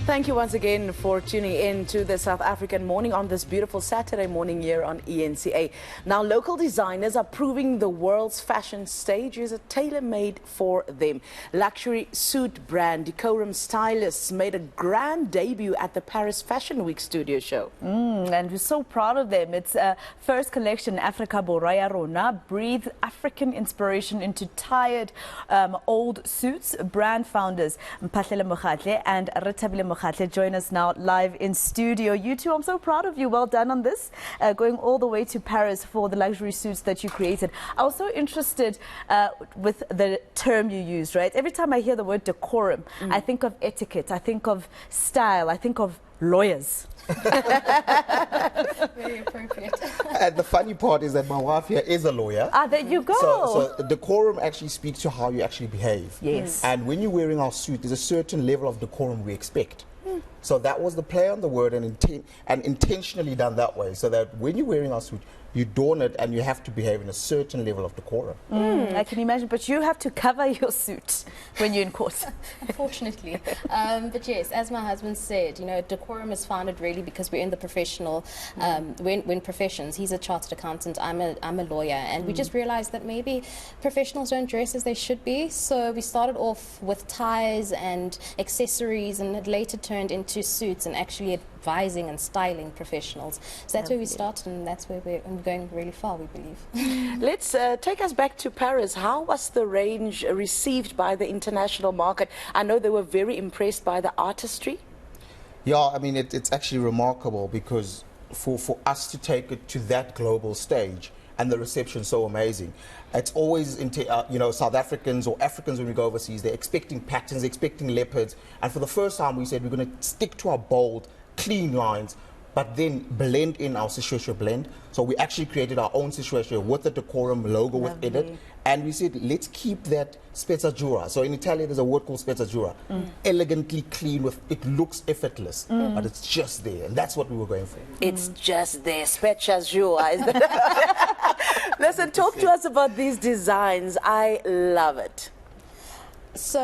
Thank you once again for tuning in to the South African Morning on this beautiful Saturday morning here on eNCA. Now, local designers are proving the world's fashion stage is tailor-made for them. Luxury suit brand Decorum Stylists made a grand debut at the Paris Fashion Week studio show. And we're so proud of them. Its first collection, Afrika Borwa Rona, breathed African inspiration into tired old suits. Brand founders Mphahlela Mokgatle and Rethabile Mokgatle join us now live in studio. You two, I'm so proud of you. Well done on this. Going all the way to Paris for the luxury suits that you created. I was so interested with the term you used, right? Every time I hear the word decorum, I think of etiquette, I think of style, I think of lawyers. Very appropriate. And the funny part is that my wife here is a lawyer. Ah, there you go. So decorum actually speaks to how you actually behave. Yes. And when you're wearing our suit, there's a certain level of decorum we expect. So that was the play on the word and intentionally done that way, so that when you're wearing our suit, you don it and you have to behave in a certain level of decorum. I can imagine, but you have to cover your suit when you're in court. Unfortunately. But yes, as my husband said, you know, decorum is founded really because we're in the professional, when professions. He's a chartered accountant, I'm a lawyer, and we just realized that maybe professionals don't dress as they should be. So we started off with ties and accessories, and it later turned into suits and actually advising and styling professionals. So that's where we started, and that's where we're going really far, we believe. Let's take us back to Paris. How was the range received by the international market? I know they were very impressed by the artistry. Yeah, I mean, it's actually remarkable because for us to take it to that global stage and the reception so amazing. It's always, you know, South Africans or Africans when we go overseas, they're expecting patterns, they're expecting leopards. And for the first time we said we're going to stick to our bold, clean lines, but then blend in our Sishweshwe blend. So we actually created our own Sishweshwe with the Decorum logo within it. And we said, let's keep that spezzatura. So in Italian, there's a word called spezzatura. Elegantly clean, with it looks effortless, but it's just there. And that's what we were going for. It's just there, spezzatura. Listen, talk to us about these designs. I love it. So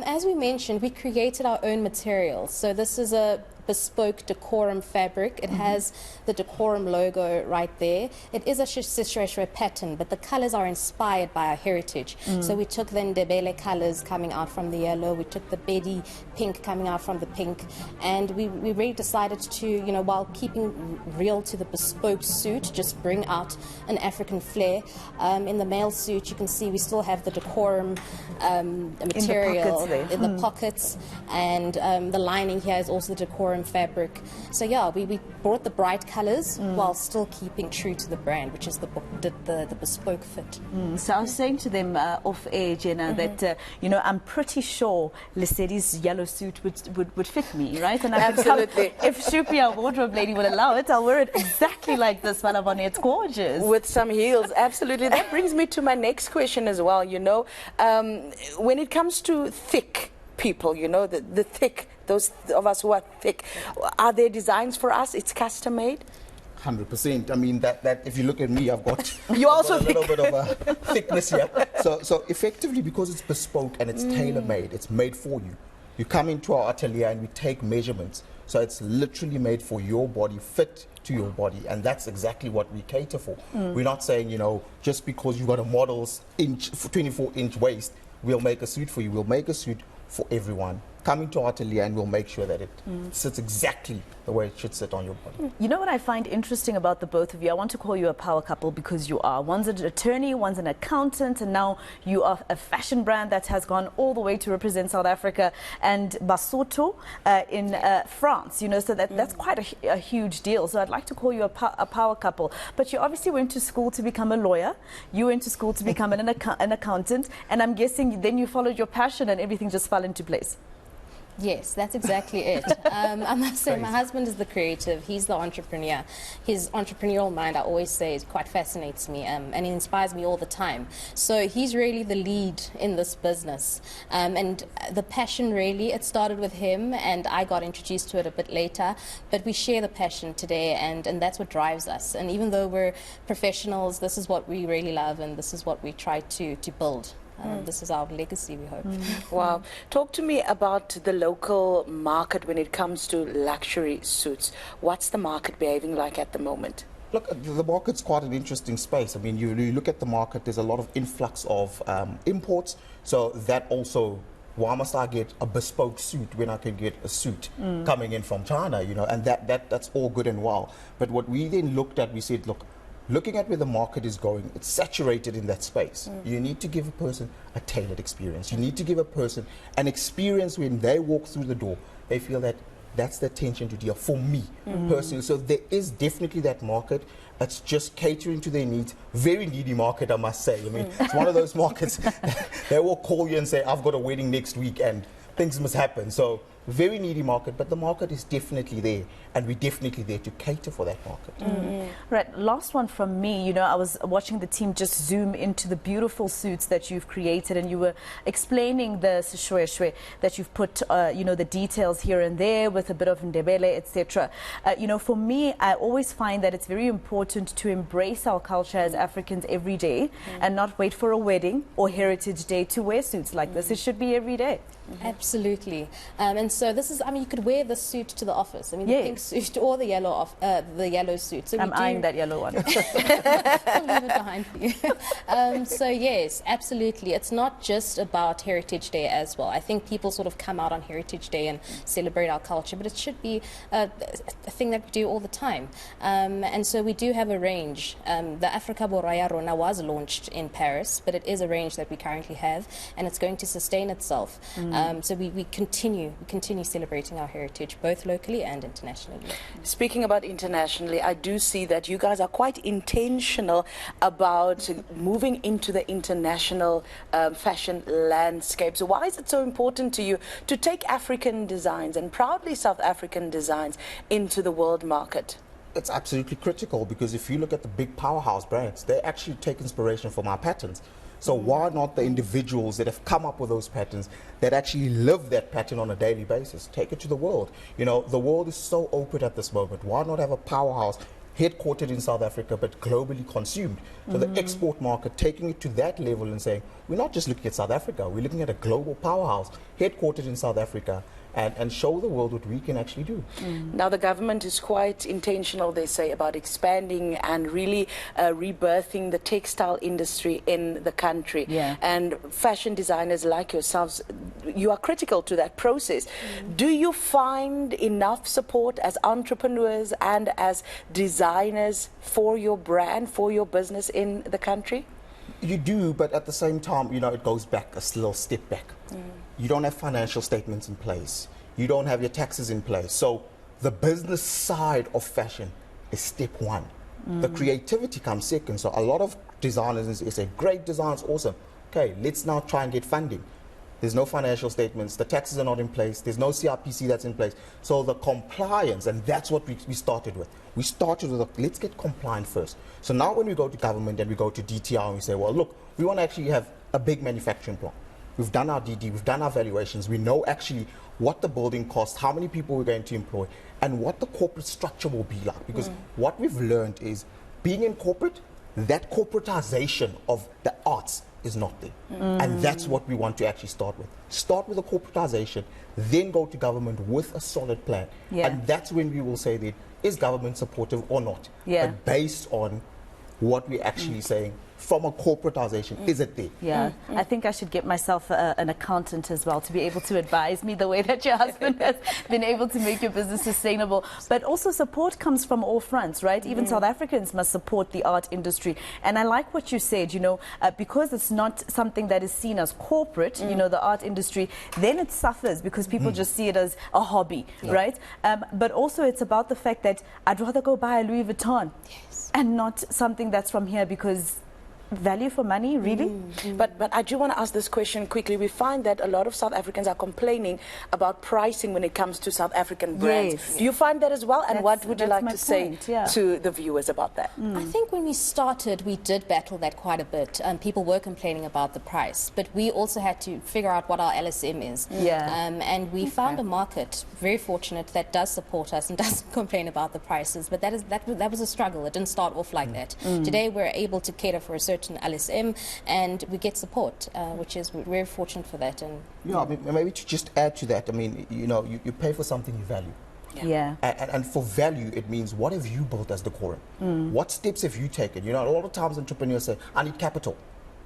as we mentioned, we created our own materials. So this is a bespoke Decorum fabric. It has the Decorum logo right there. It is a Sishweshwe pattern, but the colors are inspired by our heritage. So we took the Ndebele colors coming out from the yellow, we took the Bedi pink coming out from the pink, and we really decided to, you know, while keeping real to the bespoke suit, just bring out an African flair. In the male suit, you can see we still have the Decorum material in the pockets, and the lining here is also the Decorum fabric. So yeah, we brought the bright colors while still keeping true to the brand, which is the bespoke fit. So I was saying to them off air, Jenna, that you know, I'm pretty sure Lesedi's yellow suit would fit me, right? And I absolutely. If Shupi, our wardrobe lady, will allow it, I'll wear it exactly like this, Malaboni. It's gorgeous. With some heels, absolutely. That brings me to my next question as well. You know, when it comes to thick people, you know, the thick, those of us who are thick, are there designs for us? It's custom made? 100%. I mean, that if you look at me, I've got, you also a little bit of a thickness here. So effectively, because it's bespoke and it's tailor-made, it's made for you. You come into our atelier and we take measurements. So it's literally made for your body, fit to your body, and that's exactly what we cater for. We're not saying, you know, just because you've got a model's 24-inch waist, we'll make a suit for you. We'll make a suit for everyone. Come into our atelier and we'll make sure that it sits exactly the way it should sit on your body. You know what I find interesting about the both of you? I want to call you a power couple because you are. One's an attorney, one's an accountant, and now you are a fashion brand that has gone all the way to represent South Africa and Basotho in France. You know, so that's quite a huge deal. So I'd like to call you a power couple. But you obviously went to school to become a lawyer. You went to school to become an accountant, and I'm guessing then you followed your passion and everything just fell into place. Yes, that's exactly it. I must say, my husband is the creative. He's the entrepreneur. His entrepreneurial mind, I always say, quite fascinates me, and it inspires me all the time. So he's really the lead in this business. And the passion, really, it started with him, and I got introduced to it a bit later. But we share the passion today, and that's what drives us. And even though we're professionals, this is what we really love, and this is what we try to build. This is our legacy, we hope. Wow. Talk to me about the local market when it comes to luxury suits. What's the market behaving like at the moment? Look, the market's quite an interesting space. I mean, you look at the market, there's a lot of influx of imports. So that also, why must I get a bespoke suit when I can get a suit coming in from China, you know, and that's all good and well. But what we then looked at, we said, look, looking at where the market is going, it's saturated in that space. You need to give a person a tailored experience. You need to give a person an experience when they walk through the door, they feel that that's the attention to detail for me personally. So there is definitely that market. It's just catering to their needs. Very needy market, I must say. I mean, it's one of those markets they will call you and say, I've got a wedding next week and things must happen. So very needy market, but the market is definitely there, and we're definitely there to cater for that market. Right, last one from me. You know, I was watching the team just zoom into the beautiful suits that you've created, and you were explaining the seshweshwe that you've put, you know, the details here and there with a bit of ndebele, etc. You know, for me, I always find that it's very important to embrace our culture as Africans every day and not wait for a wedding or Heritage Day to wear suits like this. It should be every day. Absolutely. And so this is, I mean, you could wear this suit to the office. I mean, the pink suit or the yellow suit. So I'm eyeing that yellow one. I'll leave it behind for you. So yes, absolutely. It's not just about Heritage Day as well. I think people sort of come out on Heritage Day and celebrate our culture, but it should be a thing that we do all the time. And so we do have a range. The Afrika Borwa Rona was launched in Paris, but it is a range that we currently have, and it's going to sustain itself. So we continue celebrating our heritage, both locally and internationally. Speaking about internationally, I do see that you guys are quite intentional about moving into the international fashion landscape. So why is it so important to you to take African designs and proudly South African designs into the world market? It's absolutely critical, because if you look at the big powerhouse brands, they actually take inspiration from our patterns. So why not the individuals that have come up with those patterns that actually live that pattern on a daily basis? Take it to the world. You know, the world is so open at this moment. Why not have a powerhouse headquartered in South Africa but globally consumed? So the export market, taking it to that level and saying, we're not just looking at South Africa, we're looking at a global powerhouse headquartered in South Africa, and show the world what we can actually do. Now the government is quite intentional, they say, about expanding and really rebirthing the textile industry in the country. And fashion designers like yourselves, you are critical to that process. Do you find enough support as entrepreneurs and as designers for your brand, for your business in the country? You do, but at the same time, you know, it goes back a little step back. You don't have financial statements in place. You don't have your taxes in place. So the business side of fashion is step one. The creativity comes second. So a lot of designers say, great design's awesome. Okay, let's now try and get funding. There's no financial statements. The taxes are not in place. There's no CRPC that's in place. So the compliance, and that's what we started with. We started with, let's get compliant first. So now when we go to government and we go to DTR and we say, well, look, we want to actually have a big manufacturing plant. We've done our DD, we've done our valuations. We know actually what the building costs, how many people we're going to employ, and what the corporate structure will be like. Because what we've learned is being in corporate, that corporatization of the arts is not there. And that's what we want to actually start with. Start with the corporatization, then go to government with a solid plan. And that's when we will say that, is government supportive or not? But based on what we're actually saying, from a corporatization, is it there? I think I should get myself an accountant as well to be able to advise me the way that your husband has been able to make your business sustainable. But also support comes from all fronts, right? Even South Africans must support the art industry. And I like what you said, you know, because it's not something that is seen as corporate, you know, the art industry, then it suffers because people just see it as a hobby, right? But also it's about the fact that I'd rather go buy a Louis Vuitton and not something that's from here, because value for money, really? But I do want to ask this question quickly. We find that a lot of South Africans are complaining about pricing when it comes to South African brands. Do you find that as well? And what would you like to say to the viewers about that? I think when we started, we did battle that quite a bit. People were complaining about the price, but we also had to figure out what our LSM is. And we found a market, very fortunate, that does support us and doesn't complain about the prices. But that was a struggle. It didn't start off like that. Today we're able to cater for a certain bought an LSM, and we get support, which is we're very fortunate for that. And Yeah, I mean, maybe to just add to that, I mean, you know, you pay for something you value. Yeah. And for value, it means what have you built as Decorum? What steps have you taken? You know, a lot of times entrepreneurs say, I need capital.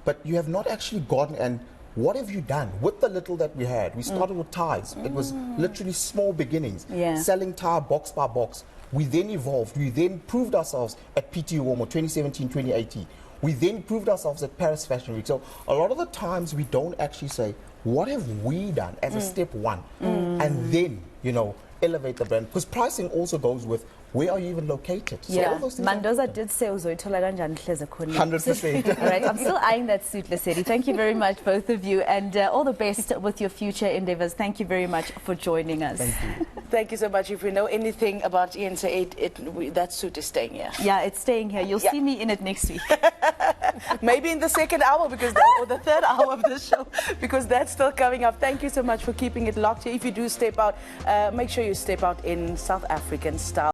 But you have not actually gone and what have you done with the little that we had? We started with ties. It was literally small beginnings, selling tie box by box. We then evolved. We then proved ourselves at PT Warmer 2017, 2018. We then proved ourselves at Paris Fashion Week. So a lot of the times we don't actually say, what have we done as a step one? And then, you know, elevate the brand. Because pricing also goes with where are you even located? So Yeah, all those things are Mandoza did say uzoyithola kanjani hleze khona. 100%. All right, I'm still eyeing that suit, Lesedi. Thank you very much, both of you, and all the best with your future endeavors. Thank you very much for joining us. Thank you. Thank you so much. If we know anything about eNCA, that suit is staying here. Yeah, it's staying here. You'll see me in it next week. Maybe in the second hour or the third hour of the show, because that's still coming up. Thank you so much for keeping it locked here. If you do step out, make sure you step out in South African style.